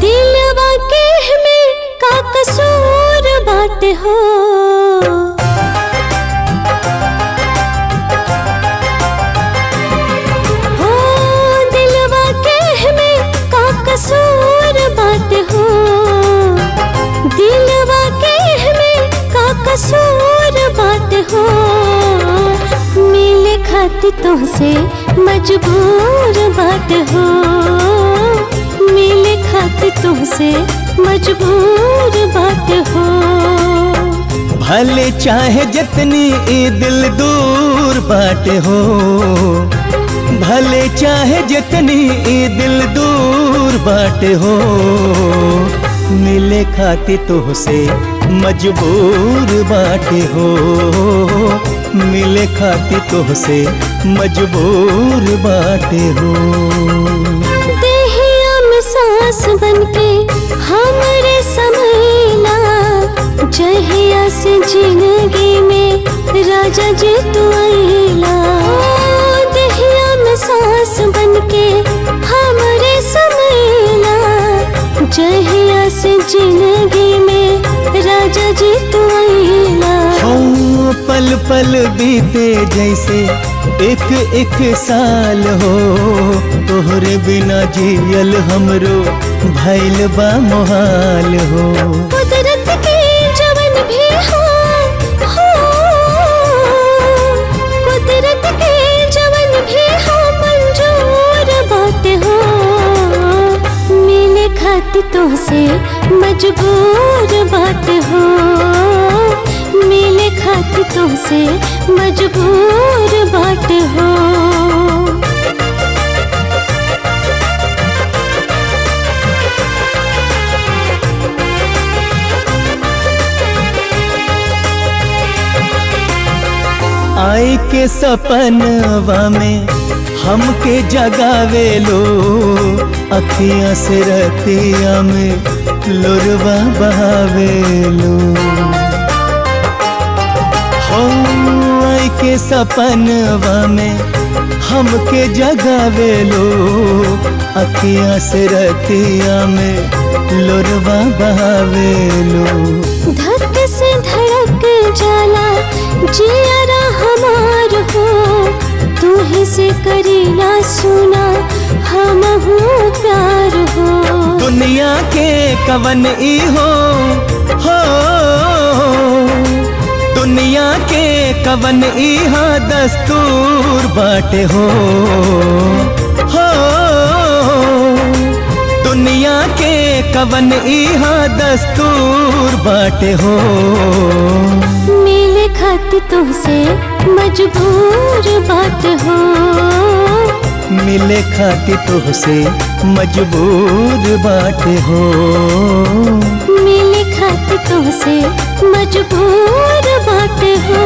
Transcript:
दिलवा के में का कसूर बात हो, दिलवा के में का कसूर बात हो, दिलवा के में का कसूर बात हो। मिले खातिर तुमसे मजबूर बात हो, मिले खातिर तुमसे मजबूर बात हो। भले चाहे जितनी ई दिल दूर बाट हो, भले चाहे जितनी ई दिल दूर बाट हो। मिले खातिर तुझसे मजबूर बाट हो, मिले खातिर तुझसे मजबूर बाट हो। देहिया में सांस बनके हमरे समैला, जहिया से जिंदगी में राजा जी तू आइला। देहिया में सांस बनके हमरे समैला, जहिया से जिंदगी में राजा जी तू आइला। पल पल बीते जैसे एक एक साल हो, तोहरे बिना जियल हमरो भइल बा मोहाल हो। कुदरत के जवन भी हो, कुदरत के जवन भी हो मंजूर बात हो। मिले खातिर तुमसे मजबूर बात हो, मिले खातिर तुमसे मजबूर बात हो। आई के सपनवा में हमके जगावे लो, अखियां से रतिया में लोरवा बहावे लो। आई के सपनवा में हमके जगावे लो, अखियां से रतिया में लोरवा बहावे लो। धक से धड़क जाला जियारा हमार हो, तू ही से करीला सुना हम हो प्यार हो। दुनिया के कवन ई हो, दुनिया के कवन ई हा दस्तूर बाटे हो, दुनिया के कवन ई हा दस्तूर बाटे हो। मिले खातिर तुमसे मजबूर बात हो, मिले खातिर तुझसे मजबूर बाटे हो, मिले खातिर तुमसे मजबूर बात हो।